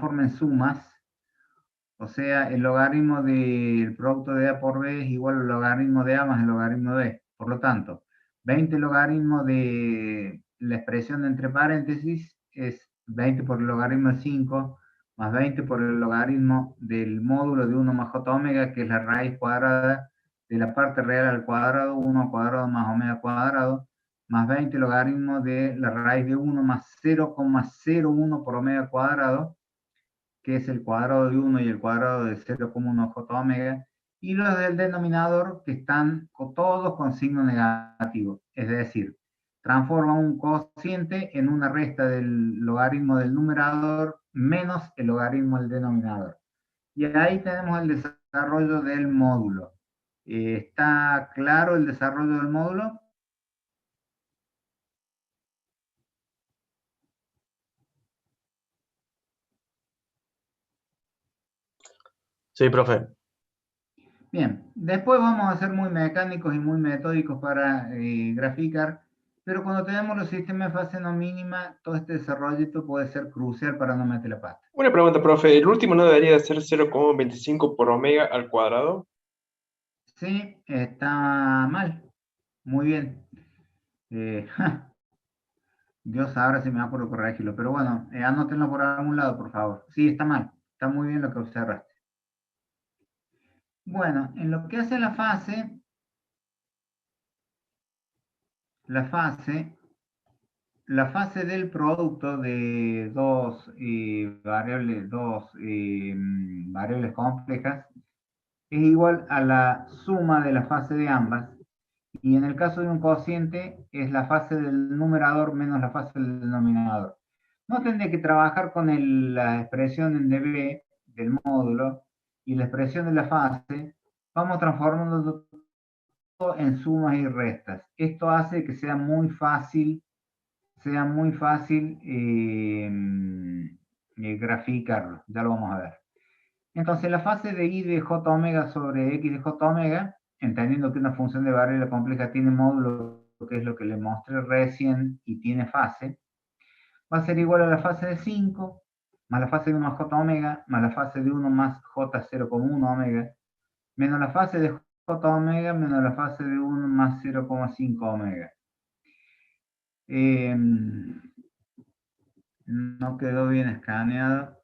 transforma en sumas. O sea, el logaritmo del producto de A por B es igual al logaritmo de A más el logaritmo de B. Por lo tanto, 20 logaritmo de la expresión entre paréntesis es 20 por el logaritmo de 5 más 20 por el logaritmo del módulo de 1 más j omega, que es la raíz cuadrada de la parte real al cuadrado, 1 al cuadrado más omega cuadrado, más 20 logaritmo de la raíz de 1 más 0,01 por omega cuadrado, que es el cuadrado de 1 y el cuadrado de 0,1 j omega, y los del denominador, que están todos con signo negativo. Es decir, transforma un cociente en una resta del logaritmo del numerador menos el logaritmo del denominador. Y ahí tenemos el desarrollo del módulo. ¿Está claro el desarrollo del módulo? Sí, profe. Bien, después vamos a ser muy mecánicos y muy metódicos para graficar, pero cuando tenemos los sistemas de fase no mínima, todo este desarrollo puede ser crucial para no meter la pata. Una pregunta, profe. ¿El último no debería de ser 0,25 por omega al cuadrado? Sí, está mal. Muy bien. Dios sabrá si me da por corregirlo, pero bueno, anótenlo por algún lado, por favor. Sí, está mal. Está muy bien lo que observaste. Bueno, en lo que hace la fase la fase del producto de variables complejas es igual a la suma de la fase de ambas, y en el caso de un cociente es la fase del numerador menos la fase del denominador. No tendré que trabajar con la expresión en dB del módulo y la expresión de la fase. Vamos transformando todo en sumas y restas. Esto hace que sea muy fácil graficarlo. Ya lo vamos a ver. Entonces, la fase de I de J omega sobre X de J omega, entendiendo que una función de variable compleja tiene módulo, que es lo que le mostré recién, y tiene fase, va a ser igual a la fase de 5, más la fase de 1 más J omega, más la fase de 1 más J 0,1 omega, menos la fase de J omega, menos la fase de 1 más 0,5 omega. No quedó bien escaneado.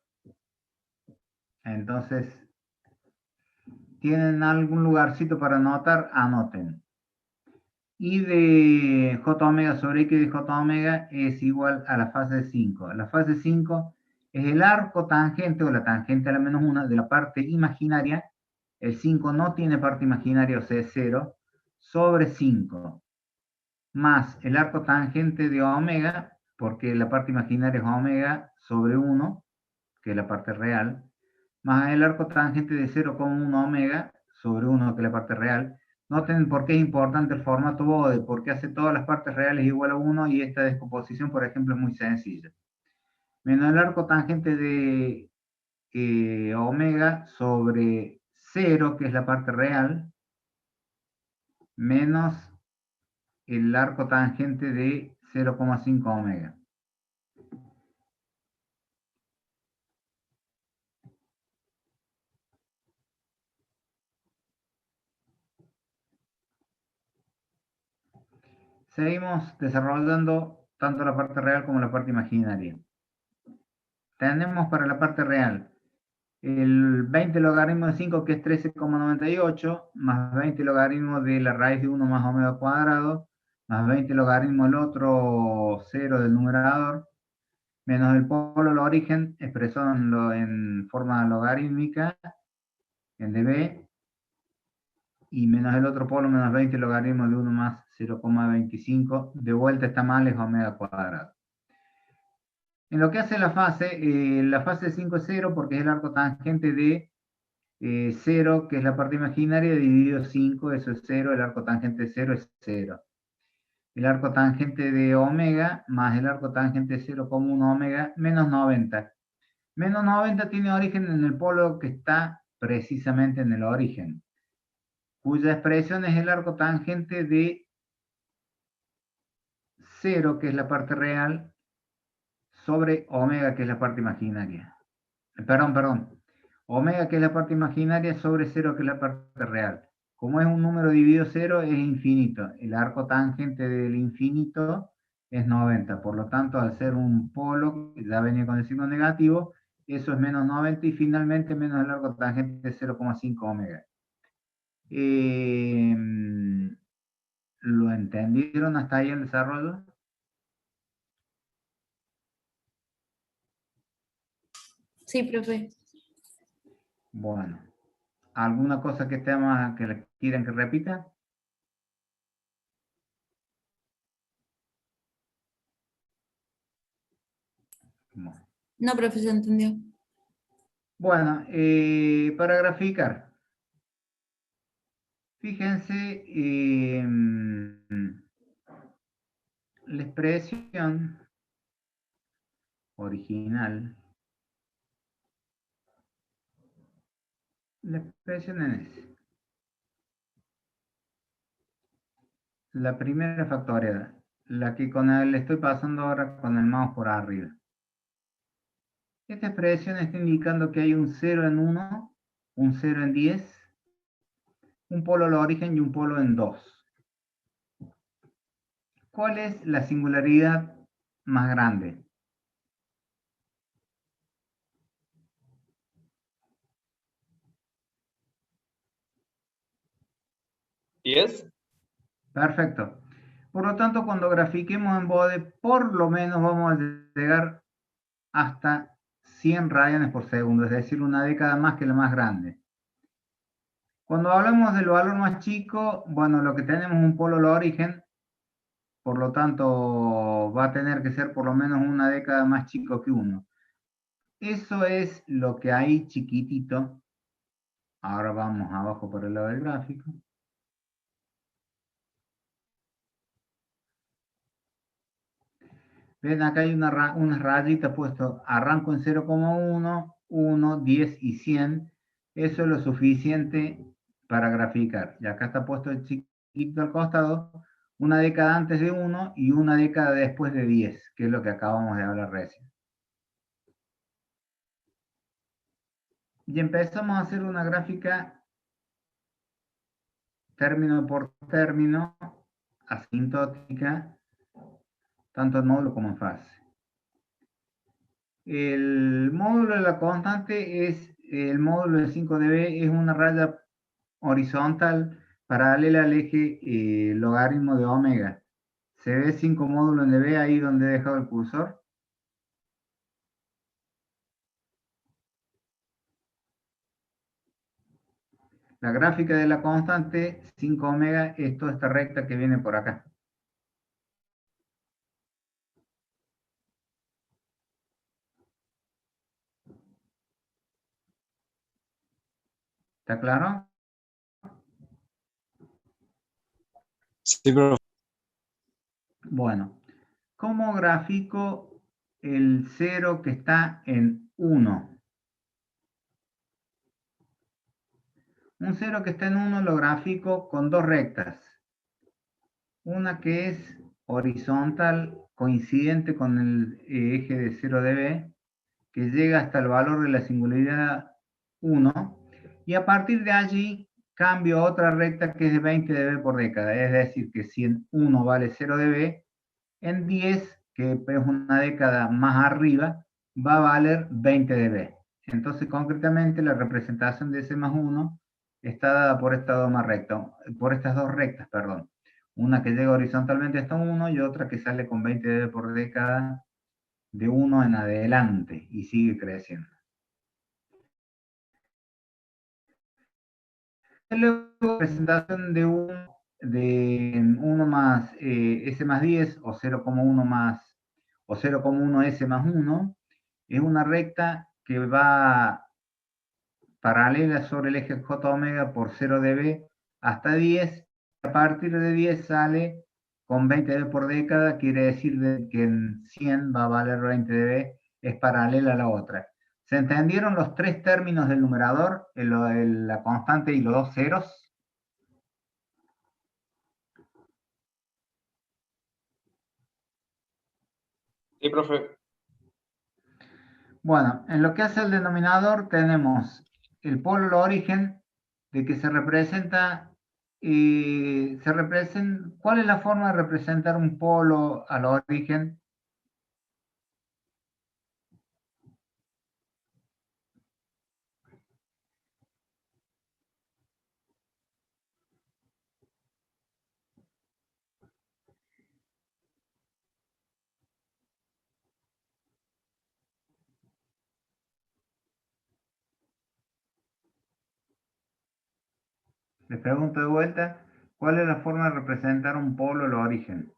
Entonces, ¿tienen algún lugarcito para anotar? Anoten. Y de J omega sobre X de J omega es igual a la fase 5. La fase 5 es el arco tangente o la tangente a la menos 1 de la parte imaginaria. El 5 no tiene parte imaginaria, o sea, es 0, sobre 5. Más el arco tangente de omega, porque la parte imaginaria es omega sobre 1, que es la parte real, más el arco tangente de 0,1 omega sobre 1, que es la parte real. Noten por qué es importante el formato Bode, porque hace todas las partes reales igual a 1 y esta descomposición, por ejemplo, es muy sencilla. Menos el arco tangente de omega sobre 0, que es la parte real, menos el arco tangente de 0,5 omega. Seguimos desarrollando tanto la parte real como la parte imaginaria. Tenemos para la parte real el 20 logaritmo de 5, que es 13,98, más 20 logaritmo de la raíz de 1 más omega cuadrado, más 20 logaritmo del otro 0 del numerador, menos el polo del origen expresado en forma logarítmica, en dB, y menos el otro polo menos 20 logaritmo de 1 más 0,25, de vuelta está mal, es omega cuadrado. En lo que hace la fase 5 es 0 porque es el arco tangente de 0, que es la parte imaginaria, dividido 5, eso es 0, el arco tangente de 0 es 0. El arco tangente de omega más el arco tangente de 0,1 omega, menos 90. Menos 90 tiene origen en el polo que está precisamente en el origen, cuya expresión es el arco tangente de 0, que es la parte real, sobre omega, que es la parte imaginaria. Perdón. Omega, que es la parte imaginaria, sobre 0, que es la parte real. Como es un número dividido 0, es infinito. El arco tangente del infinito es 90. Por lo tanto, al ser un polo, ya venía con el signo negativo, eso es menos 90 y finalmente menos el arco tangente de 0,5 omega. ¿Lo entendieron hasta ahí el desarrollo? Sí, profe. Bueno, ¿alguna cosa que tema que quieran que repita? Bueno. No, profe, se entendió. Bueno, para graficar, fíjense la expresión original, la expresión en S. La primera factorial, la que le estoy pasando ahora con el mouse por arriba. Esta expresión está indicando que hay un 0 en 1, un 0 en 10, un polo al origen y un polo en 2. ¿Cuál es la singularidad más grande? ¿10? Perfecto. Por lo tanto, cuando grafiquemos en Bode, por lo menos vamos a llegar hasta 100 radianes por segundo, es decir, una década más que la más grande. Cuando hablamos del valor más chico, bueno, lo que tenemos es un polo al origen, por lo tanto va a tener que ser por lo menos una década más chico que 1. Eso es lo que hay chiquitito. Ahora vamos abajo por el lado del gráfico. Ven, acá hay unas rayitas puesto, arranco en 0,1, 1, 10 y 100. Eso es lo suficiente para graficar. Y acá está puesto el chiquito al costado, una década antes de 1 y una década después de 10, que es lo que acabamos de hablar recién. Y empezamos a hacer una gráfica término por término, asintótica, tanto en módulo como en fase. El módulo de la constante es el módulo de 5 dB, es una raya horizontal paralela al eje logaritmo de omega. ¿Se ve 5 módulos en dB ahí donde he dejado el cursor? La gráfica de la constante 5 omega es toda esta recta que viene por acá. ¿Está claro? Sí, profe. Bueno, ¿cómo grafico el 0 que está en 1? Un 0 que está en 1 lo grafico con dos rectas. Una que es horizontal, coincidente con el eje de 0 dB, que llega hasta el valor de la singularidad 1, y a partir de allí cambio a otra recta que es de 20 dB por década, es decir, que si en 1 vale 0 dB, en 10, que es una década más arriba, va a valer 20 dB. Entonces, concretamente, la representación de ese más 1 está dada por estas dos rectas, perdón. Una que llega horizontalmente hasta 1 y otra que sale con 20 dB por década de 1 en adelante y sigue creciendo. Luego, presentación de 1 más S más 10 o 0,1 más o 0,1 S más 1 es una recta que va paralela sobre el eje J omega por 0 dB hasta 10. A partir de 10 sale con 20 dB por década, quiere decir que en 100 va a valer 20 dB, es paralela a la otra. ¿Se entendieron los tres términos del numerador, la constante y los dos ceros? Sí, profe. Bueno, en lo que hace al denominador tenemos el polo al origen de que ¿cuál es la forma de representar un polo al origen? Les pregunto de vuelta, ¿cuál es la forma de representar un polo al origen?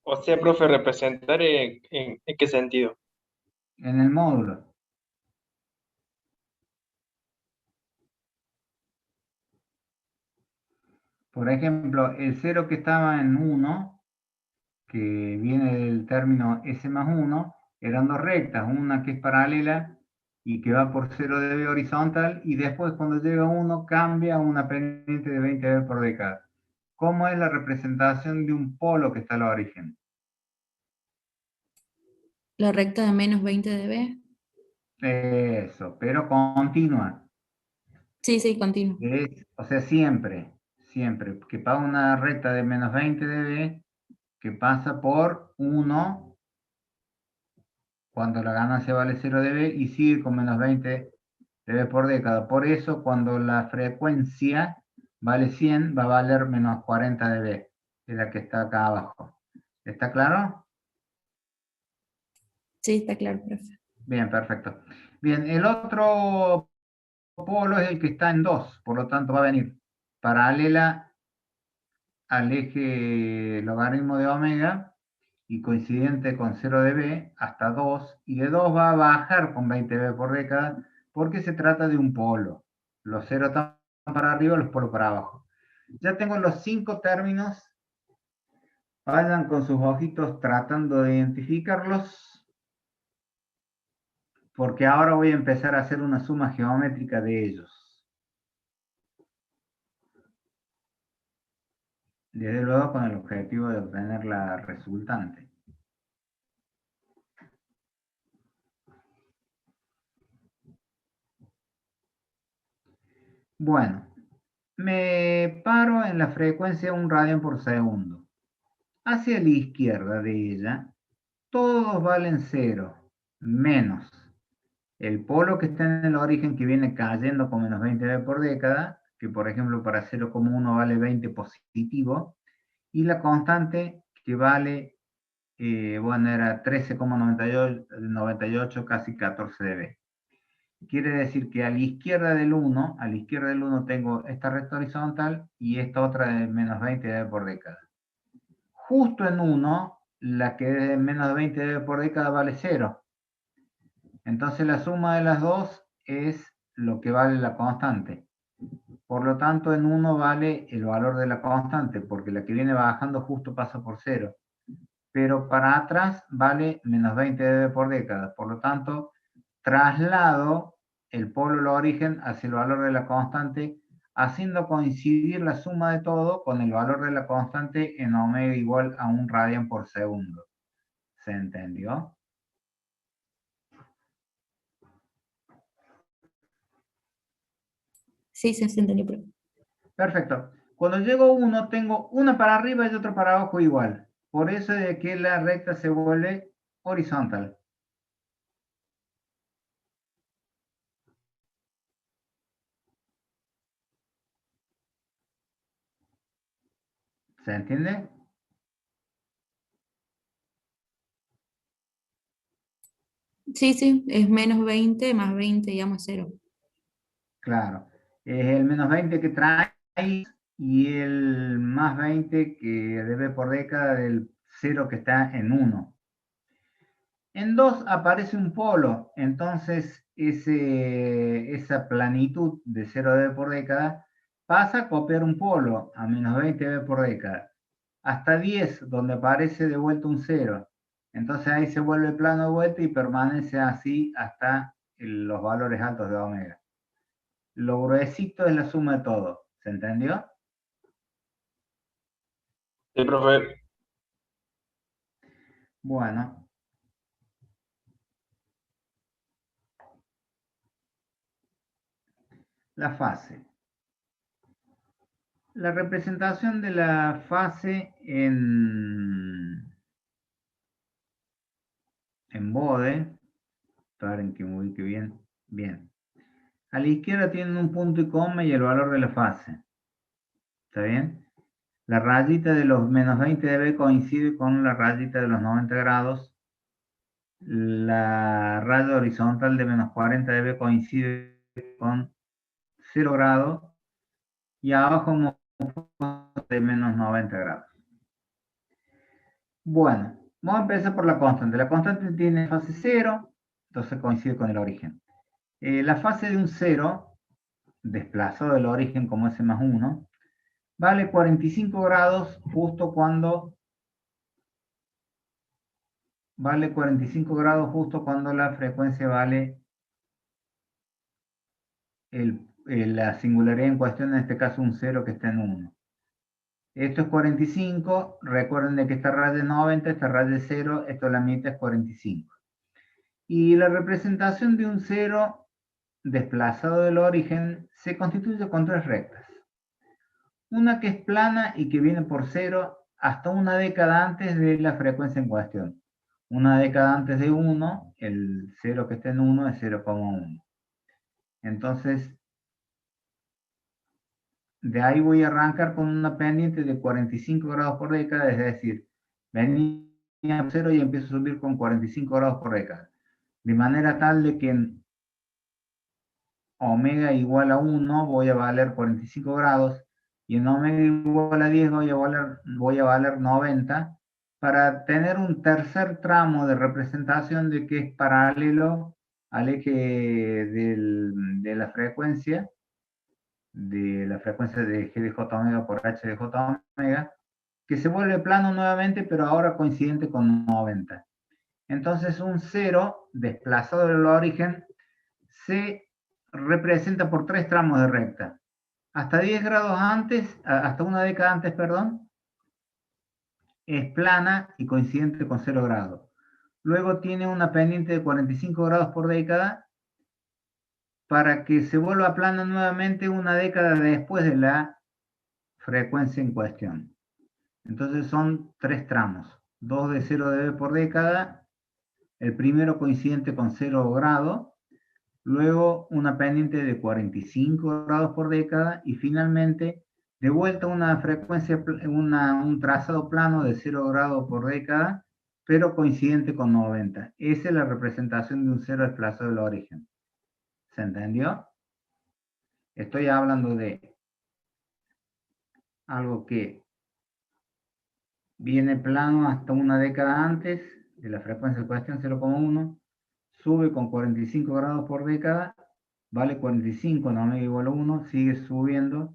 O sea, profe, representar en qué sentido. En el módulo. Por ejemplo, el 0 que estaba en 1, que viene del término S más 1, eran dos rectas, una que es paralela y que va por 0 dB horizontal, y después cuando llega a 1 cambia a una pendiente de 20 dB por década. ¿Cómo es la representación de un polo que está al origen? La recta de menos 20 dB. Eso, pero continua. Sí, sí, continuo. O sea, siempre, que paga una recta de menos 20 dB que pasa por 1 cuando la ganancia vale 0 dB y sigue con menos 20 dB por década. Por eso, cuando la frecuencia vale 100, va a valer menos 40 dB, que es la que está acá abajo. ¿Está claro? Sí, está claro, profe. Bien, perfecto. Bien, el otro polo es el que está en 2, por lo tanto va a venir paralela al eje logaritmo de omega y coincidente con 0 dB hasta 2, y de 2 va a bajar con 20 dB por década porque se trata de un polo. Los ceros están para arriba, los polos para abajo. Ya tengo los 5 términos. Vayan con sus ojitos tratando de identificarlos, porque ahora voy a empezar a hacer una suma geométrica de ellos. Desde luego con el objetivo de obtener la resultante. Bueno, me paro en la frecuencia 1 radian por segundo. Hacia la izquierda de ella, todos valen 0, menos el polo que está en el origen, que viene cayendo con menos 20 dB por década, que por ejemplo para 0,1 vale 20 positivo, y la constante que vale, bueno, era 13,98, casi 14 dB. Quiere decir que a la izquierda del 1, tengo esta recta horizontal y esta otra de menos 20 dB por década. Justo en 1, la que es de menos 20 dB por década vale 0. Entonces la suma de las dos es lo que vale la constante. Por lo tanto, en 1 vale el valor de la constante, porque la que viene bajando justo pasa por 0. Pero para atrás vale menos 20 dB por década. Por lo tanto, traslado el polo al origen hacia el valor de la constante, haciendo coincidir la suma de todo con el valor de la constante en omega igual a 1 radian por segundo. ¿Se entendió? Sí, se entendió, profe. Perfecto. Cuando llego a 1, tengo una para arriba y otra para abajo igual. Por eso es que la recta se vuelve horizontal. ¿Se entiende? Sí, sí, es menos 20 más 20, digamos 0. Claro. Es el menos 20 que trae y el más 20 que debe por década del 0 que está en 1. En 2 aparece un polo, entonces esa planitud de 0 dB por década pasa a copiar un polo a menos 20 dB por década. Hasta 10, donde aparece de vuelta un 0. Entonces ahí se vuelve plano de vuelta y permanece así hasta los valores altos de omega. Lo gruesito es la suma de todo. ¿Se entendió? Sí, profe. Bueno. La fase. La representación de la fase en bode, esperen que me ubique bien. Bien. A la izquierda tienen un punto y coma y el valor de la fase. ¿Está bien? La rayita de los menos 20 dB coincide con la rayita de los 90 grados. La raya horizontal de menos 40 dB coincide con 0 grados. Y abajo de menos 90 grados. Bueno, vamos a empezar por la constante. La constante tiene fase 0, entonces coincide con el origen. La fase de un 0, desplazado del origen como S más 1, vale 45 grados justo cuando la frecuencia vale la singularidad en cuestión, en este caso un 0 que está en 1. Esto es 45, recuerden de que esta raya es 90, esta raya es 0, esto la mitad es 45. Y la representación de un 0 desplazado del origen se constituye con tres rectas. Una que es plana y que viene por 0 hasta una década antes de la frecuencia en cuestión. Una década antes de 1, el 0 que está en 1 es 0,1. Entonces, de ahí voy a arrancar con una pendiente de 45 grados por década, es decir, venía a 0 y empiezo a subir con 45 grados por década. De manera tal de que en omega igual a 1 voy a valer 45 grados y en omega igual a 10 voy a valer 90 para tener un tercer tramo de representación de que es paralelo al eje de la frecuencia de G de J omega por H de J omega, que se vuelve plano nuevamente, pero ahora coincidente con 90. Entonces un 0 desplazado del origen se representa por tres tramos de recta. Hasta 10 grados antes, hasta una década antes, perdón, es plana y coincidente con 0 grados. Luego tiene una pendiente de 45 grados por década para que se vuelva plana nuevamente una década después de la frecuencia en cuestión. Entonces son tres tramos, 2 de 0 dB por década, el primero coincidente con 0 grado, luego una pendiente de 45 grados por década y finalmente de vuelta una frecuencia, un trazado plano de 0 grados por década, pero coincidente con 90. Esa es la representación de un 0 desplazado del origen. ¿Se entendió? Estoy hablando de algo que viene plano hasta una década antes de la frecuencia en cuestión 0,1, sube con 45 grados por década, vale 45 en omega igual a 1, sigue subiendo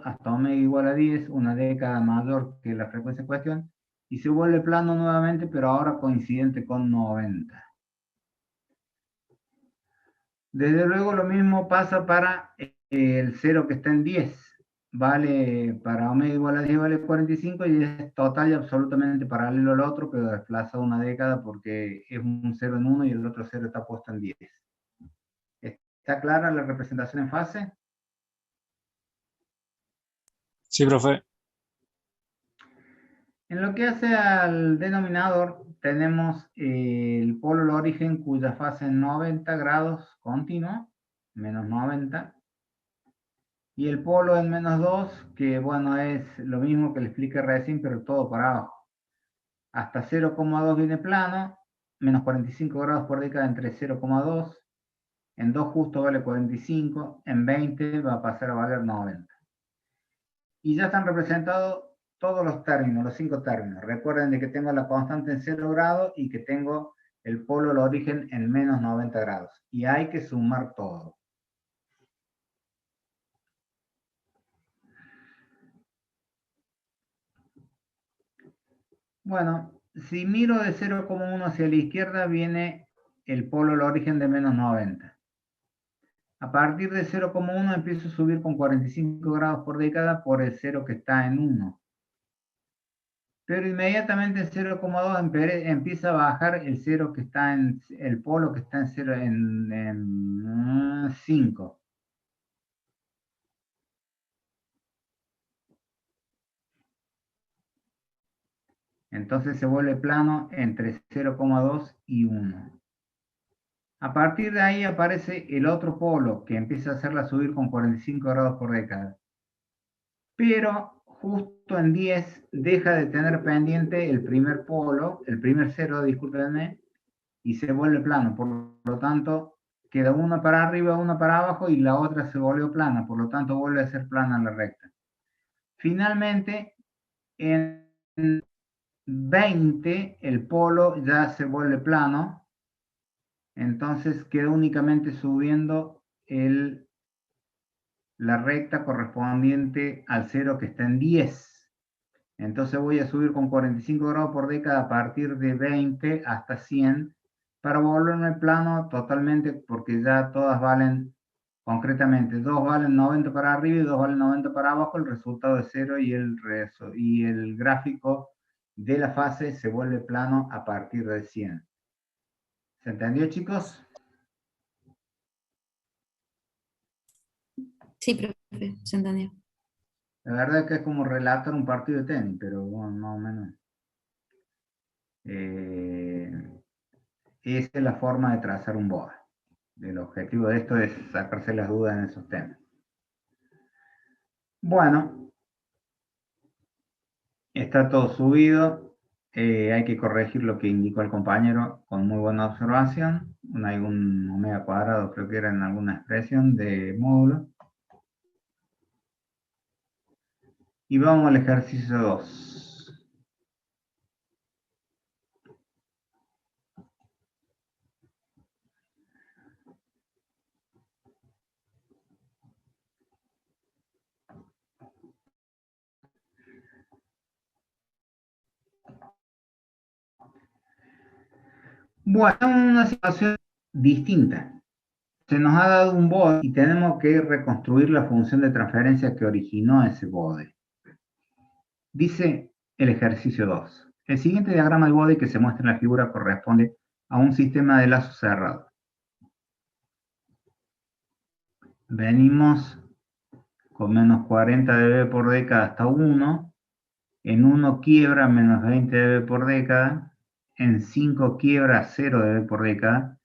hasta omega igual a 10, una década mayor que la frecuencia en cuestión, y se vuelve plano nuevamente, pero ahora coincidente con 90. Desde luego lo mismo pasa para el 0 que está en 10. Vale, para omega igual a 10 vale 45 y es total y absolutamente paralelo al otro, pero desplaza una década porque es un 0 en 1 y el otro 0 está puesto en 10. ¿Está clara la representación en fase? Sí, profe. En lo que hace al denominador, tenemos el polo del origen cuya fase es 90 grados continua, menos 90, y el polo en menos 2, que bueno, es lo mismo que le expliqué recién, pero todo para abajo. Hasta 0,2 viene plano, menos 45 grados por década entre 0,2, en 2 justo vale 45, en 20 va a pasar a valer 90. Y ya están representados todos los términos, los 5 términos. Recuerden de que tengo la constante en 0 grados y que tengo el polo del origen en menos 90 grados. Y hay que sumar todo. Bueno, si miro de 0,1 hacia la izquierda viene el polo del origen de menos 90. A partir de 0,1 empiezo a subir con 45 grados por década por el 0 que está en 1. Pero inmediatamente en 0,2 empieza a bajar el 0 que está en el polo que está en 0 en 5. Entonces se vuelve plano entre 0,2 y 1. A partir de ahí aparece el otro polo que empieza a hacerla subir con 45 grados por década. Pero justo en 10 deja de tener pendiente el primer polo, el primer 0, discúlpenme, y se vuelve plano. Por lo tanto, queda una para arriba, una para abajo y la otra se volvió plana. Por lo tanto, vuelve a ser plana la recta. Finalmente, en 20 el polo ya se vuelve plano. Entonces queda únicamente subiendo la recta correspondiente al 0 que está en 10. Entonces voy a subir con 45 grados por década a partir de 20 hasta 100 para volverme plano totalmente, porque ya todas valen, concretamente, 2 valen 90 para arriba y 2 valen 90 para abajo, el resultado es 0 y el gráfico de la fase se vuelve plano a partir de 100. ¿Se entendió, chicos? Sí, profe, se entendió. La verdad es que es como relatar un partido de tenis, pero bueno, más o menos. Esa es la forma de trazar un BOA. El objetivo de esto es sacarse las dudas en esos temas. Bueno, está todo subido. Hay que corregir lo que indicó el compañero con muy buena observación. Hay un omega cuadrado, creo que era en alguna expresión de módulo. Y vamos al ejercicio 2. Bueno, una situación distinta. Se nos ha dado un bode y tenemos que reconstruir la función de transferencia que originó ese bode. Dice el ejercicio 2. El siguiente diagrama de bode que se muestra en la figura corresponde a un sistema de lazo cerrado. Venimos con menos 40 dB por década hasta 1. En 1 quiebra menos 20 dB por década. En 5 quiebra 0 dB por década.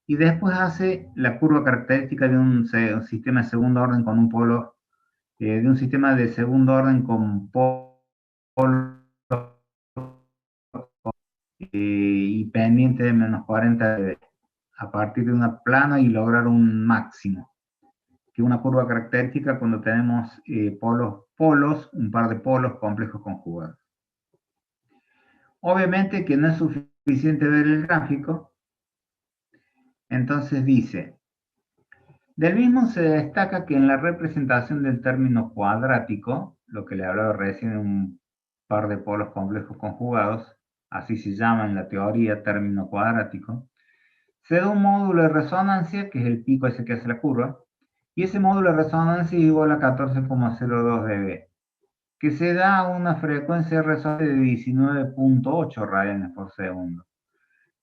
Y después hace la curva característica de un sistema de segundo orden con un polo, de un sistema de segundo orden con polo y pendiente de menos 40 dB, a partir de una plana y lograr un máximo, que es una curva característica cuando tenemos polos, un par de polos complejos conjugados. Obviamente que no es suficiente ver el gráfico, entonces dice, del mismo se destaca que en la representación del término cuadrático, lo que le hablaba recién, un par de polos complejos conjugados, así se llama en la teoría término cuadrático, se da un módulo de resonancia, que es el pico ese que hace la curva, y ese módulo de resonancia es igual a 14,02 dB, que se da a una frecuencia de resonancia de 19,8 radianes por segundo.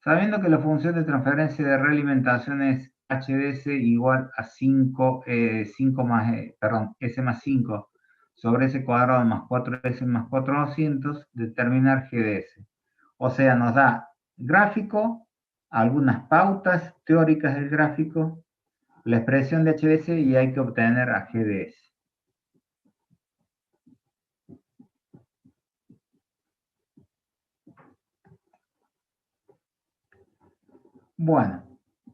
Sabiendo que la función de transferencia de realimentación es HDS igual a S más 5 sobre S cuadrado más 4S más 400, determinar GDS. O sea, nos da gráfico, algunas pautas teóricas del gráfico, la expresión de HDS y hay que obtener a GDS. Bueno,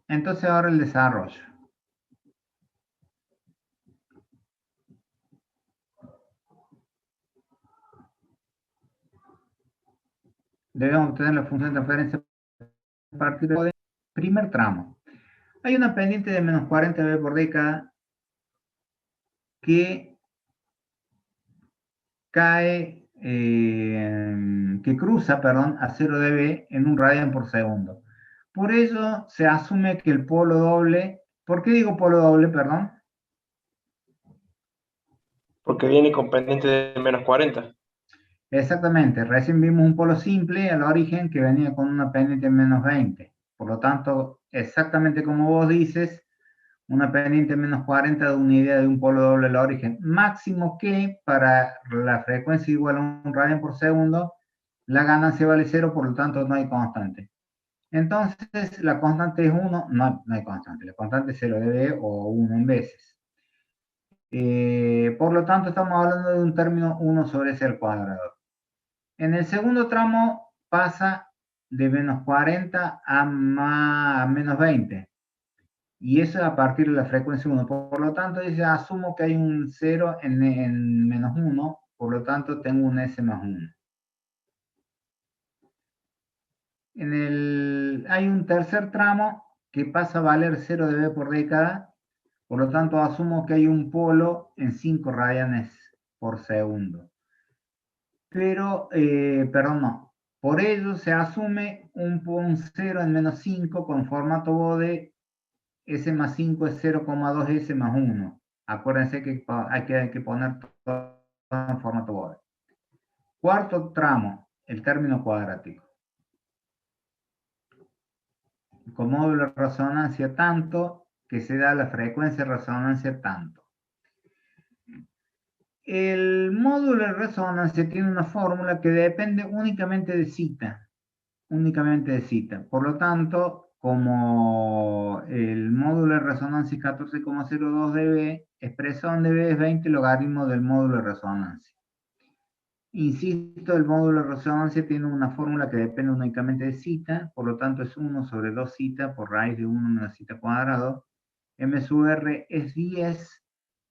entonces ahora el desarrollo. Debemos obtener la función de transferencia a partir del primer tramo. Hay una pendiente de menos 40 dB por década que cruza, a 0 dB en un radian por segundo. Por eso se asume que el polo doble, ¿por qué digo polo doble, perdón? Porque viene con pendiente de menos 40. Exactamente, recién vimos un polo simple al origen que venía con una pendiente menos 20. Por lo tanto, exactamente como vos dices, una pendiente menos 40 de una idea de un polo doble al origen. Máximo que para la frecuencia igual a un radian por segundo, la ganancia vale 0, por lo tanto no hay constante. Entonces, la constante es 1, no hay constante, la constante es 0 de b o 1 en veces. Por lo tanto, estamos hablando de un término 1 sobre c al cuadrado. En el segundo tramo pasa de menos 40 a menos 20. Y eso es a partir de la frecuencia 1. Por lo tanto, dice, asumo que hay un 0 en menos 1, por lo tanto tengo un S más 1. Hay un tercer tramo que pasa a valer 0 dB por década, por lo tanto asumo que hay un polo en 5 radianes por segundo. Pero, perdón, no. Por ello se asume un 0 en menos 5 con formato Bode. S más 5 es 0,2 S más 1. Acuérdense que hay que poner todo en formato Bode. Cuarto tramo, el término cuadrático. Con módulo de resonancia tanto, que se da la frecuencia de resonancia tanto. El módulo de resonancia tiene una fórmula que depende únicamente de zeta. Únicamente de zeta. Por lo tanto, como el módulo de resonancia es 14,02 dB, expresión dB es 20 logaritmo del módulo de resonancia. Insisto, el módulo de resonancia tiene una fórmula que depende únicamente de zeta, por lo tanto es 1 sobre 2 zeta por raíz de 1 menos zeta cuadrado. M sub R es 10,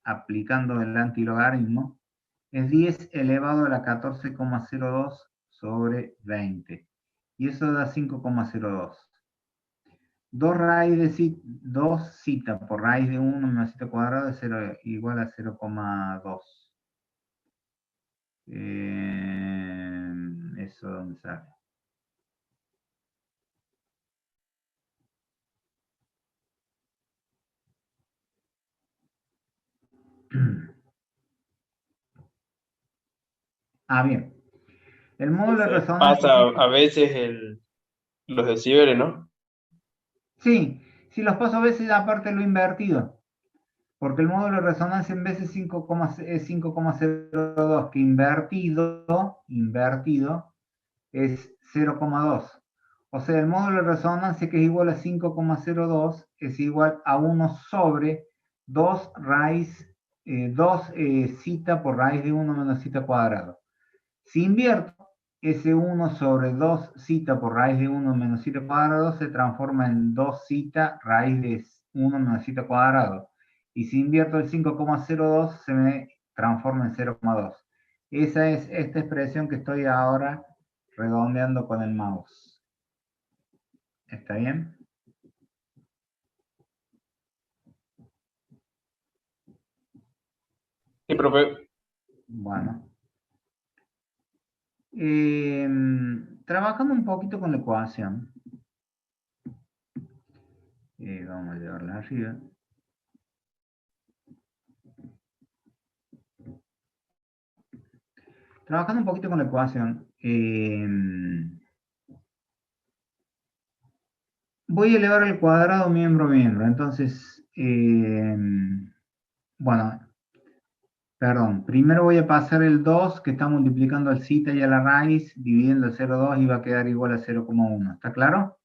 aplicando el antilogaritmo, es 10 elevado a la 14,02 sobre 20. Y eso da 5,02. 2 zeta por raíz de 1 menos zeta cuadrado es igual a 0,2. Eso dónde sale. Bien. El módulo de resonancia. Pasa a veces los decibeles, ¿no? Sí, si los paso a veces aparte lo invertido. Porque el módulo de resonancia en vez de 5,02, que invertido es 0,2. O sea, el módulo de resonancia que es igual a 5,02 es igual a 1 sobre 2 zeta por raíz de 1 menos zeta cuadrado. Si invierto, ese 1 sobre 2 zeta por raíz de 1 menos zeta cuadrado se transforma en 2 zeta raíz de 1 menos zeta cuadrado. Y si invierto el 5,02 se me transforma en 0,2. Esa es esta expresión que estoy ahora redondeando con el mouse. ¿Está bien? Sí, profe. Bueno. Trabajando un poquito con la ecuación. Vamos a llevarla arriba. Trabajando un poquito con la ecuación. Voy a elevar al cuadrado miembro a miembro. Entonces, bueno, perdón. Primero voy a pasar el 2 que está multiplicando al zeta y a la raíz, dividiendo el 0,2 y va a quedar igual a 0,1. ¿Está claro?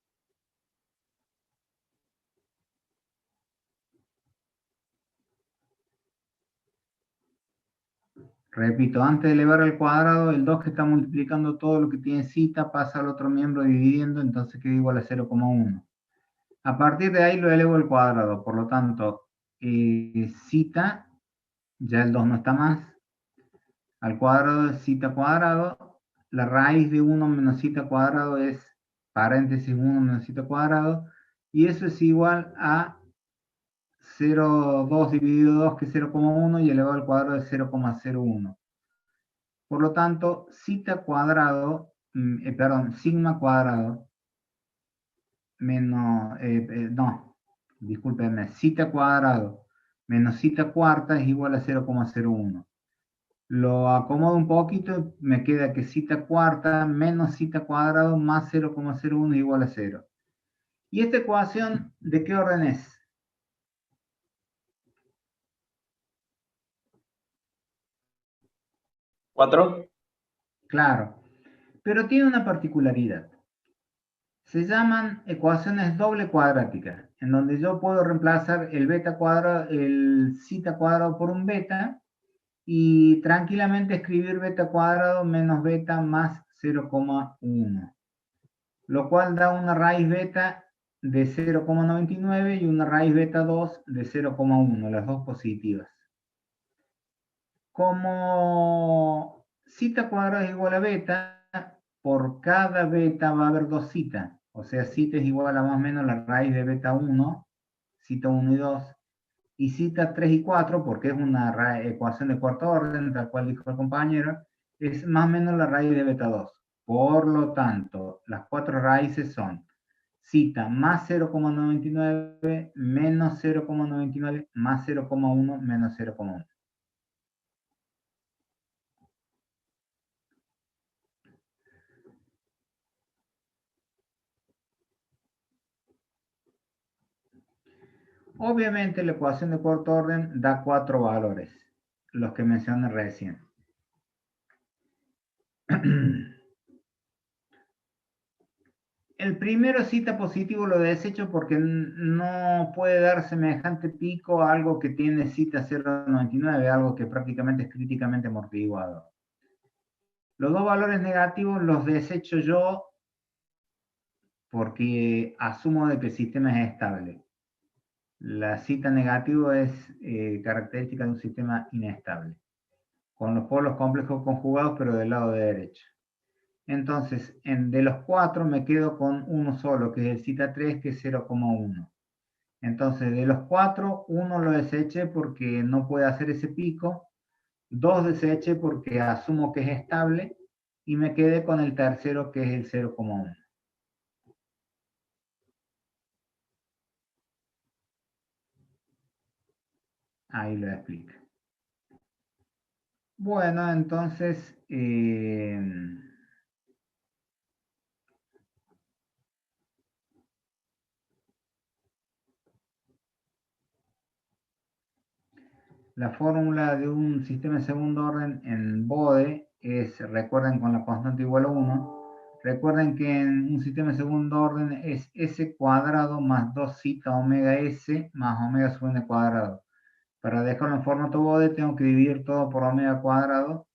Repito, antes de elevar al cuadrado, el 2 que está multiplicando todo lo que tiene zeta pasa al otro miembro dividiendo, entonces queda igual a 0,1. A partir de ahí lo elevo al cuadrado, por lo tanto, zeta, ya el 2 no está más, al cuadrado de zeta cuadrado, la raíz de 1 menos zeta cuadrado es paréntesis 1 menos zeta cuadrado, y eso es igual a 0,2 dividido 2, que es 0,1, y elevado al cuadrado de 0,01. Por lo tanto, sigma cuadrado menos, no, discúlpenme, zeta cuadrado menos zeta cuarta es igual a 0,01. Lo acomodo un poquito, me queda que zeta cuarta menos zeta cuadrado más 0,01 es igual a 0. ¿Y esta ecuación de qué orden es? ¿4? Claro, pero tiene una particularidad. Se llaman ecuaciones doble cuadráticas, en donde yo puedo reemplazar el beta cuadrado, el zeta cuadrado por un beta y tranquilamente escribir beta cuadrado menos beta más 0,1, lo cual da una raíz beta de 0,99 y una raíz beta 2 de 0,1, las dos positivas. Como zeta cuadrada es igual a beta, por cada beta va a haber dos zeta. O sea, zeta es igual a más o menos la raíz de beta 1, zeta 1 y 2, y zeta 3 y 4, porque es una ecuación de cuarto orden, tal cual dijo el compañero, es más o menos la raíz de beta 2. Por lo tanto, las cuatro raíces son zeta más 0,99 menos 0,99 más 0,1 menos 0,1. Obviamente la ecuación de cuarto orden da cuatro valores, los que mencioné recién. El primero cita positivo lo desecho porque no puede dar semejante pico a algo que tiene cita 0,99, algo que prácticamente es críticamente amortiguado. Los dos valores negativos los desecho yo porque asumo de que el sistema es estable. La cita negativa es característica de un sistema inestable, con los polos complejos conjugados, pero del lado derecho. Entonces, de los cuatro me quedo con uno solo, que es el zeta 3, que es 0,1. Entonces, de los cuatro, uno lo deseché porque no puede hacer ese pico, dos deseché porque asumo que es estable, y me quedé con el tercero, que es el 0,1. Ahí lo explico. Bueno, entonces, la fórmula de un sistema de segundo orden en Bode es, recuerden, con la constante igual a 1. Recuerden que en un sistema de segundo orden es s cuadrado más 2 zeta omega s más omega sub n cuadrado. Para dejarlo en formato Bode tengo que dividir todo por omega cuadrado.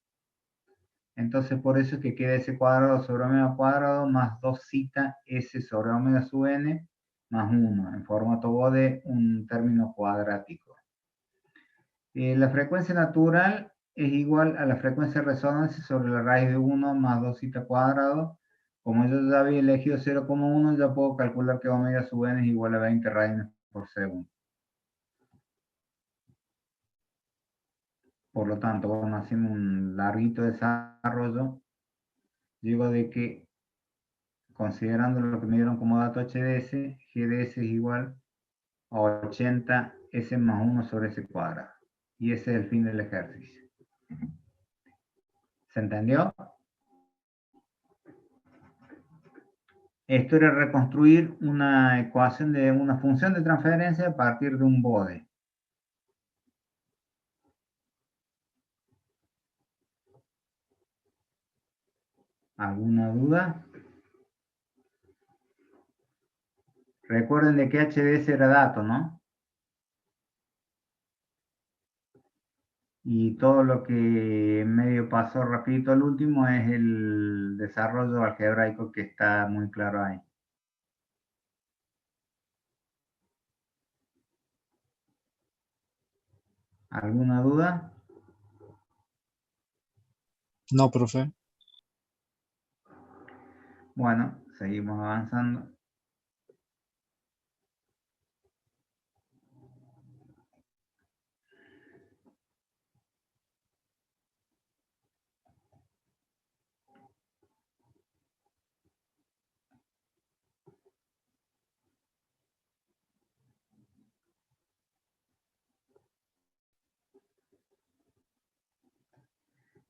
Entonces por eso es que queda s cuadrado sobre omega cuadrado más 2 zeta s sobre omega sub n más 1. En formato Bode un término cuadrático. La frecuencia natural es igual a la frecuencia de resonancia sobre la raíz de 1 más 2 zeta cuadrado. Como yo ya había elegido 0,1, ya puedo calcular que omega sub n es igual a 20 radianes por segundo. Por lo tanto, vamos haciendo un larguito desarrollo. Digo de que, considerando lo que me dieron como dato HDS, GDS es igual a 80 S más 1 sobre S cuadrado. Y ese es el fin del ejercicio. ¿Se entendió? Esto era reconstruir una ecuación de una función de transferencia a partir de un bode. ¿Alguna duda? Recuerden de que HDS era dato, ¿no? Y todo lo que medio pasó rapidito al último es el desarrollo algebraico que está muy claro ahí. ¿Alguna duda? No, profe. Bueno, seguimos avanzando.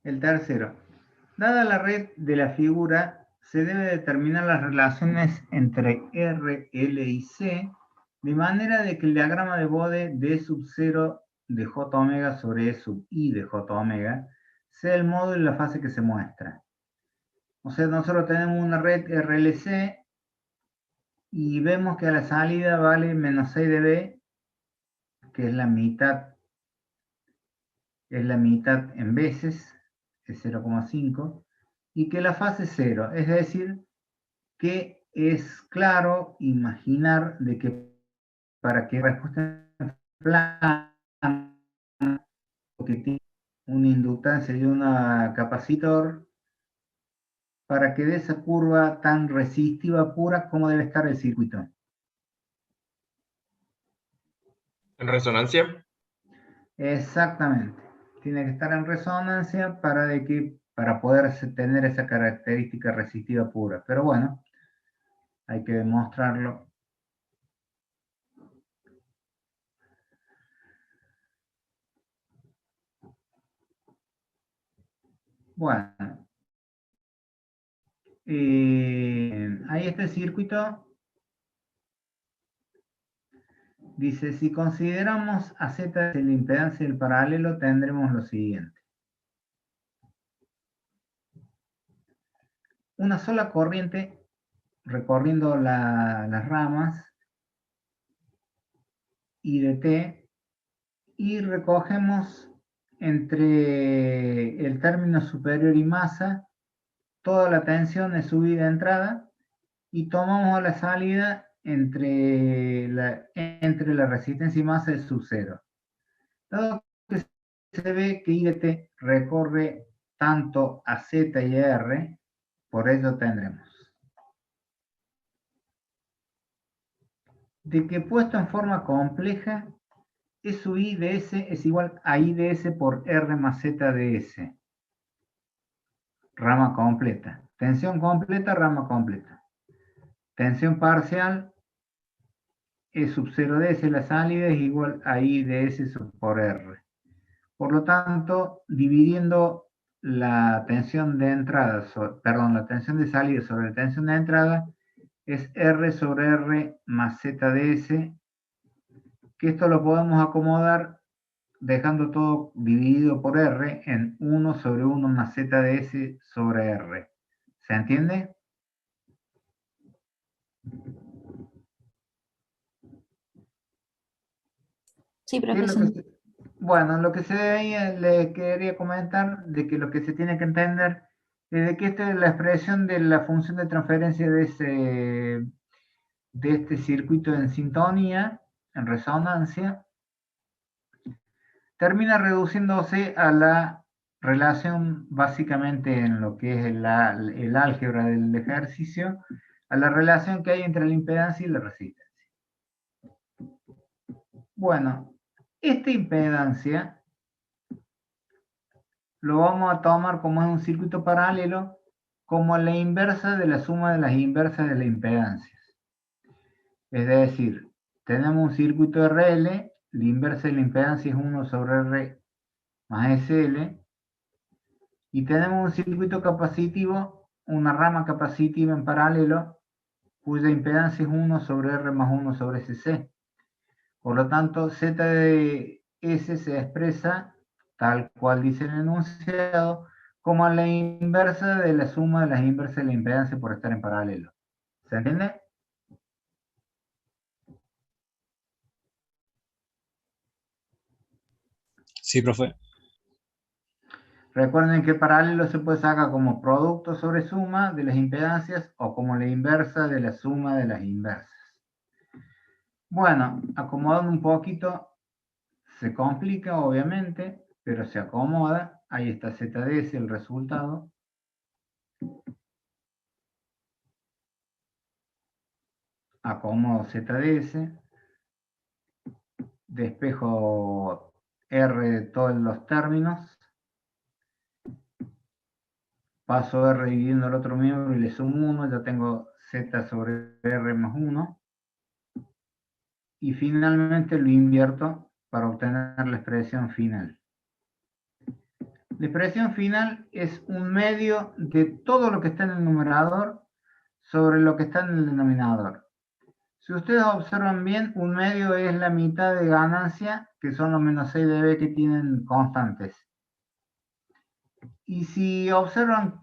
El tercero. Dada la red de la figura, se debe determinar las relaciones entre R, L y C, de manera de que el diagrama de Bode D sub 0 de J omega sobre E sub I de J omega sea el módulo y la fase que se muestra. O sea, nosotros tenemos una red RLC y vemos que a la salida vale menos 6 dB, que es la mitad en veces, es 0,5, y que la fase es 0, es decir, que es claro imaginar de que para que respuesta plana, que tiene una inductancia y un capacitor, para que dé esa curva tan resistiva pura, ¿cómo debe estar el circuito? ¿En resonancia? Exactamente. Tiene que estar en resonancia para poder tener esa característica resistiva pura. Pero bueno, hay que demostrarlo. Bueno, ahí está el circuito. Dice, si consideramos a Z de la impedancia del paralelo, tendremos lo siguiente. Una sola corriente recorriendo las ramas I de T, y recogemos entre el término superior y masa toda la tensión de subida y entrada, y tomamos a la salida entre la resistencia y masa de sub 0. Dado que se ve que I de T recorre tanto a Z y a R, por ello tendremos de que puesto en forma compleja, E sub I de S es igual a I de S por R más Z de S. Rama completa. Tensión completa, rama completa. Tensión parcial, E sub 0 de S, la salida es igual a I de S por R. Por lo tanto, dividiendo la tensión de entrada, la tensión de salida sobre la tensión de entrada, es R sobre R más Z de S, que esto lo podemos acomodar dejando todo dividido por R en 1 sobre 1 más Z de S sobre R. ¿Se entiende? Sí, ¿Qué es lo profesor. que bueno, lo que se veía, le quería comentar de que lo que se tiene que entender es de que esta es la expresión de la función de transferencia de este circuito en sintonía, en resonancia, termina reduciéndose a la relación, básicamente en lo que es el álgebra del ejercicio, a la relación que hay entre la impedancia y la resistencia. Bueno, esta impedancia lo vamos a tomar como es un circuito paralelo, como la inversa de la suma de las inversas de las impedancias. Es decir, tenemos un circuito RL, la inversa de la impedancia es 1 sobre R más SL, y tenemos un circuito capacitivo, una rama capacitiva en paralelo, cuya impedancia es 1 sobre R más 1 sobre SC. Por lo tanto, Z de S se expresa, tal cual dice el enunciado, como la inversa de la suma de las inversas de la impedancia por estar en paralelo. ¿Se entiende? Sí, profe. Recuerden que el paralelo se puede sacar como producto sobre suma de las impedancias o como la inversa de la suma de las inversas. Bueno, acomodando un poquito, se complica obviamente, pero se acomoda. Ahí está ZDS, el resultado. Acomodo ZDS. Despejo R de todos los términos. Paso R dividiendo el otro miembro y le sumo 1. Ya tengo Z sobre R más 1. Y finalmente lo invierto para obtener la expresión final. La expresión final es un medio de todo lo que está en el numerador sobre lo que está en el denominador. Si ustedes observan bien, un medio es la mitad de ganancia, que son los menos 6 dB que tienen constantes. Y si observan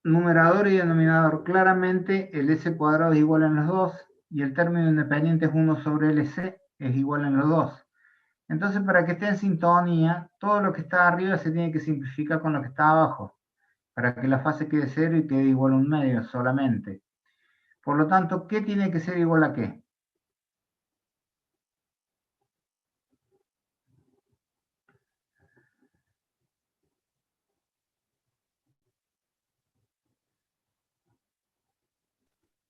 numerador y denominador, claramente el S cuadrado es igual en los dos, y el término independiente es 1 sobre LC, es igual en los dos. Entonces, para que esté en sintonía, todo lo que está arriba se tiene que simplificar con lo que está abajo, para que la fase quede 0 y quede igual a un medio solamente. Por lo tanto, ¿qué tiene que ser igual a qué?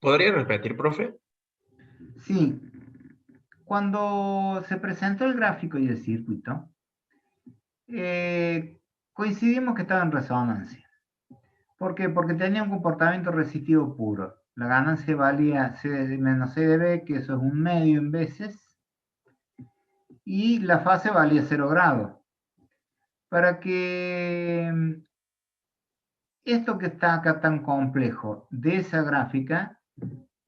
¿Podría repetir, profe? Sí, cuando se presentó el gráfico y el circuito, coincidimos que estaba en resonancia. ¿Por qué? Porque tenía un comportamiento resistivo puro. La ganancia valía C menos C de B, que eso es un medio en veces, y la fase valía 0 grados. Para que esto que está acá tan complejo de esa gráfica,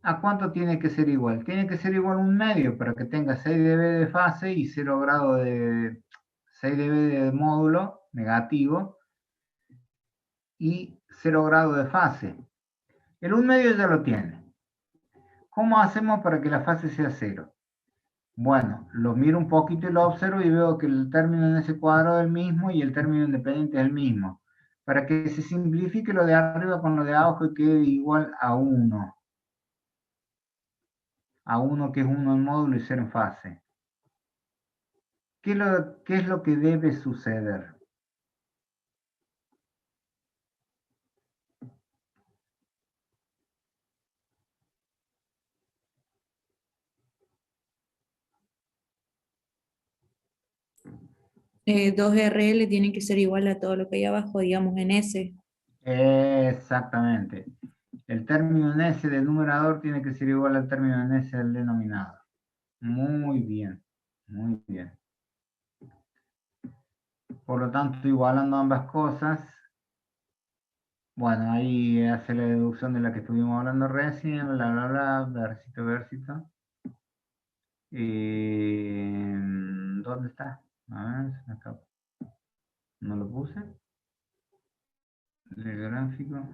¿a cuánto tiene que ser igual? Tiene que ser igual a un medio para que tenga 6 dB de fase y 0 grado de 6 dB de módulo negativo y 0 grado de fase. El 1 medio ya lo tiene. ¿Cómo hacemos para que la fase sea 0? Bueno, lo miro un poquito y lo observo y veo que el término en ese cuadrado es el mismo y el término independiente es el mismo. Para que se simplifique lo de arriba con lo de abajo y quede igual a 1. A 1 que es 1 en módulo y 0 en fase. ¿Qué es lo que debe suceder? Eh, 2RL tiene que ser igual a todo lo que hay abajo, digamos en S. Exactamente. El término en S del numerador tiene que ser igual al término en S del denominador. Muy bien, muy bien. Por lo tanto, igualando ambas cosas, bueno, ahí hace la deducción de la que estuvimos hablando recién, bla, bla, bla, versito, versito. ¿Dónde está? A ver, acá. ¿No lo puse? El gráfico.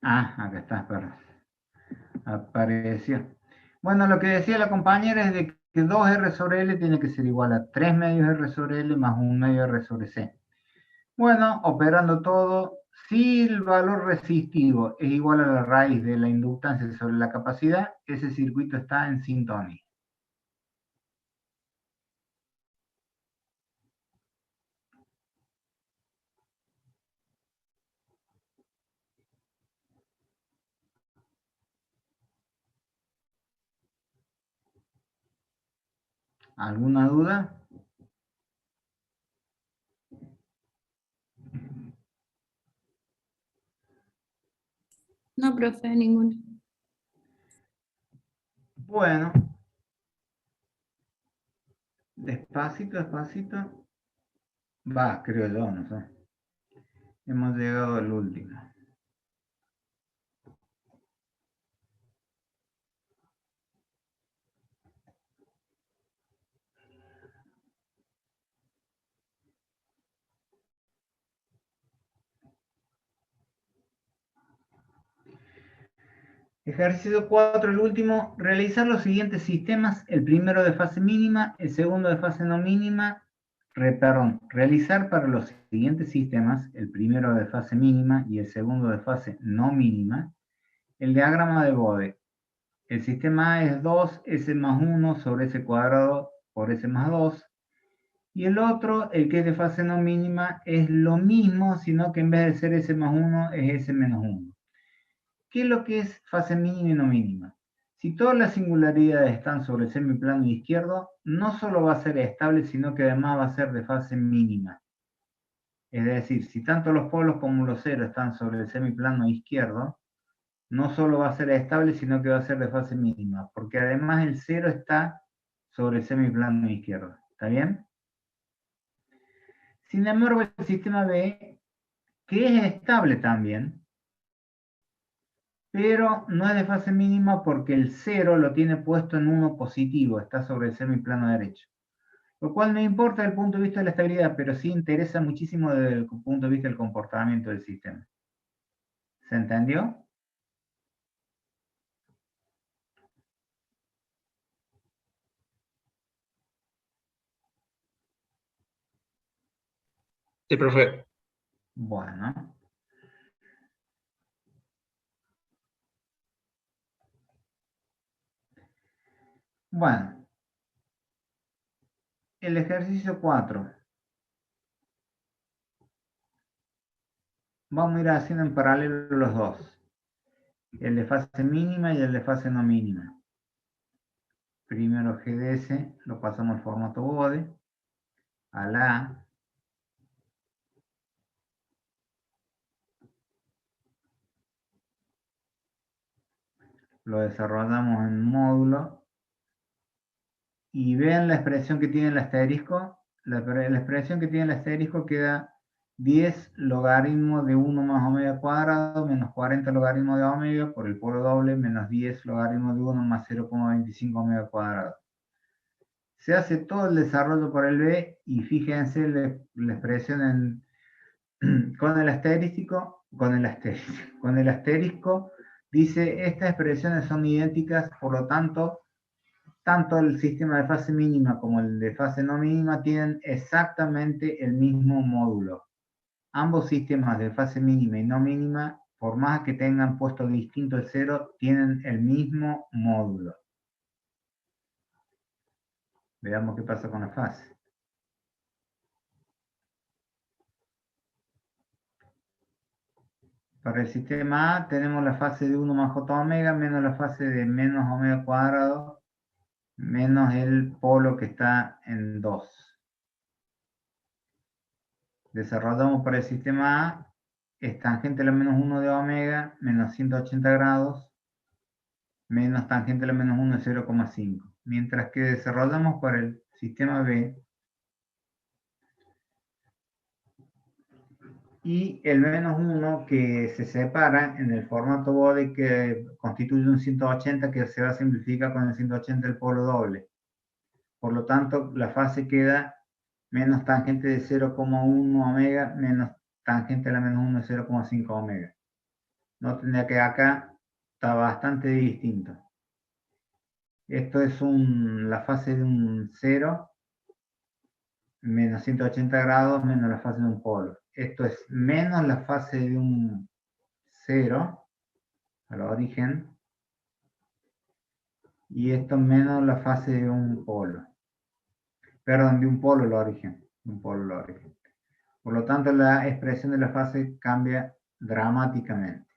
Ah, acá está, perdón. Apareció. Bueno, lo que decía la compañera es de que 2R sobre L tiene que ser igual a 3 medios R sobre L más 1 medio R sobre C. Bueno, operando todo, si el valor resistivo es igual a la raíz de la inductancia sobre la capacidad, ese circuito está en sintonía. ¿Alguna duda? No, profe, ninguno. Bueno, despacito, despacito. Va, creo yo, no sé. Hemos llegado al último. Ejercicio 4, el último, realizar los siguientes sistemas, el primero de fase mínima, el segundo de fase no mínima, realizar para los siguientes sistemas, el primero de fase mínima y el segundo de fase no mínima, el diagrama de Bode. El sistema A es 2S más 1 sobre S cuadrado por S más 2, y el otro, el que es de fase no mínima, es lo mismo, sino que en vez de ser S más 1 es S menos 1. ¿Qué es lo que es fase mínima y no mínima? Si todas las singularidades están sobre el semiplano izquierdo, no solo va a ser estable, sino que además va a ser de fase mínima. Es decir, si tanto los polos como los ceros están sobre el semiplano izquierdo, no solo va a ser estable, sino que va a ser de fase mínima, porque además el 0 está sobre el semiplano izquierdo. ¿Está bien? Sin embargo, el sistema B, que es estable también, pero no es de fase mínima porque el 0 lo tiene puesto en 1 positivo, está sobre el semiplano derecho. Lo cual no importa desde el punto de vista de la estabilidad, pero sí interesa muchísimo desde el punto de vista del comportamiento del sistema. ¿Se entendió? Sí, profe. Bueno. Bueno. El ejercicio 4. Vamos a ir haciendo en paralelo los dos. El de fase mínima y el de fase no mínima. Primero GDS, lo pasamos al formato BODE, a la A. Lo desarrollamos en módulo. Y vean la expresión que tiene el asterisco. La expresión que tiene el asterisco queda 10 logaritmo de 1 más omega cuadrado menos 40 logaritmo de omega por el polo doble menos 10 logaritmo de 1 más 0,25 omega cuadrado. Se hace todo el desarrollo por el B y fíjense la expresión con el asterisco, dice estas expresiones son idénticas, por lo tanto tanto el sistema de fase mínima como el de fase no mínima tienen exactamente el mismo módulo. Ambos sistemas de fase mínima y no mínima, por más que tengan puesto distinto el 0, tienen el mismo módulo. Veamos qué pasa con la fase. Para el sistema A tenemos la fase de 1 más j omega menos la fase de menos omega cuadrado menos el polo que está en 2. Desarrollamos para el sistema A, es tangente a la menos 1 de omega, menos 180 grados, menos tangente a la menos 1 de 0,5. Mientras que desarrollamos para el sistema B, y el menos 1 que se separa en el formato BODE que constituye un 180 que se va a simplificar con el 180 del polo doble. Por lo tanto, la fase queda menos tangente de 0,1 omega menos tangente a la menos 1 de 0,5 omega. No tendría que acá está bastante distinto. Esto es la fase de un 0 menos 180 grados menos la fase de un polo. Esto es menos la fase de un 0 al origen y esto menos la fase de un polo. Perdón, de un polo al origen. Por lo tanto, la expresión de la fase cambia dramáticamente.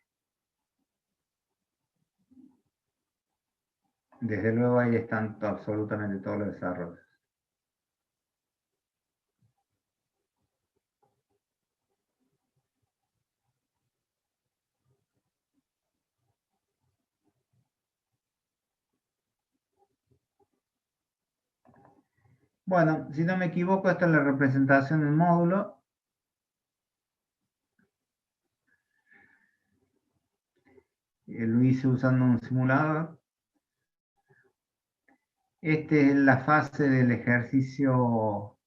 Desde luego ahí están absolutamente todos los desarrollos. Bueno, si no me equivoco, esta es la representación del módulo. Lo hice usando un simulador. Esta es la fase del ejercicio.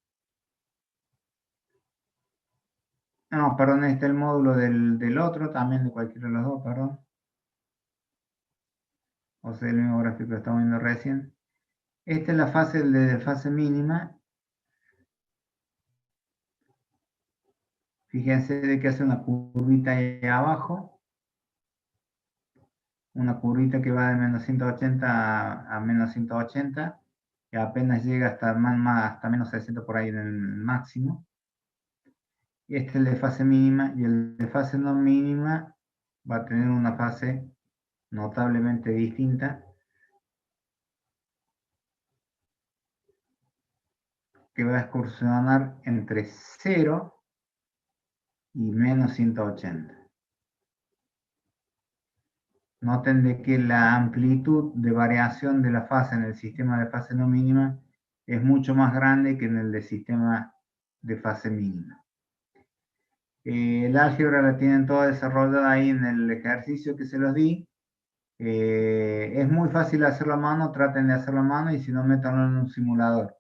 No, perdón, este es el módulo del otro, también de cualquiera de los dos, perdón. O sea, el mismo gráfico que estamos viendo recién. Esta es la fase de fase mínima. Fíjense de que hace una curvita ahí abajo. Una curvita que va de menos 180 a menos 180. Y apenas llega hasta menos 60 por ahí en el máximo. Este es el de fase mínima y el de fase no mínima va a tener una fase notablemente distinta que va a excursionar entre 0 y menos 180. Noten de que la amplitud de variación de la fase en el sistema de fase no mínima es mucho más grande que en el de sistema de fase mínima. El álgebra la tienen toda desarrollada ahí en el ejercicio que se los di. Es muy fácil hacerlo a mano, traten de hacerlo a mano y si no, métanlo en un simulador.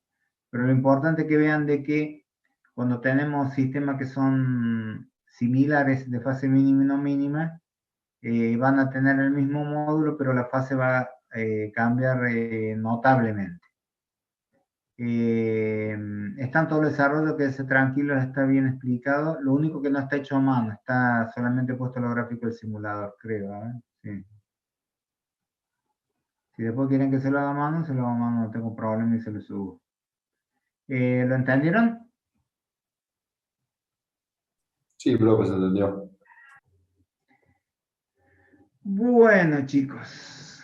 Pero lo importante es que vean de que cuando tenemos sistemas que son similares de fase mínima y no mínima, van a tener el mismo módulo, pero la fase va a cambiar notablemente. Están todos los desarrollos, quédense tranquilos, está bien explicado. Lo único que no está hecho a mano, está solamente puesto los gráficos del simulador, creo. Sí. Si después quieren que se lo haga a mano, se lo haga a mano, no tengo problema y se lo subo. ¿Lo entendieron? Sí, profe, se entendió. Bueno, chicos.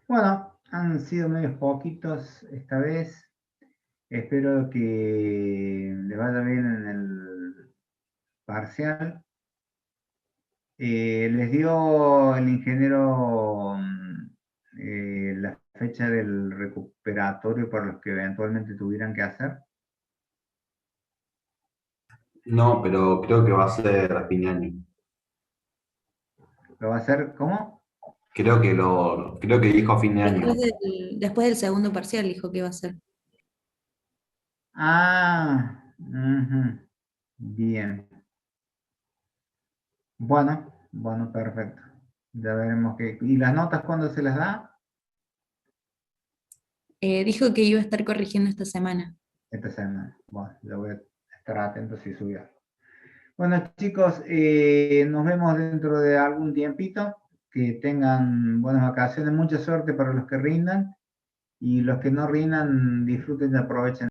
Bueno, han sido medios poquitos esta vez. Espero que le vaya bien en el parcial. Les dio el ingeniero la fecha del recuperatorio para los que eventualmente tuvieran que hacer. No, pero creo que va a ser a fin de año. ¿Lo va a hacer cómo? Creo que dijo a fin de año. Después del segundo parcial dijo que iba a ser. Ah, ujú, bien. Bueno, perfecto. Ya veremos qué. ¿Y las notas cuándo se las da? Dijo que iba a estar corrigiendo esta semana. Esta semana. Bueno, yo voy a estar atento si sube algo. Bueno, chicos, nos vemos dentro de algún tiempito. Que tengan buenas vacaciones, mucha suerte para los que rindan. Y los que no rindan, disfruten y aprovechen.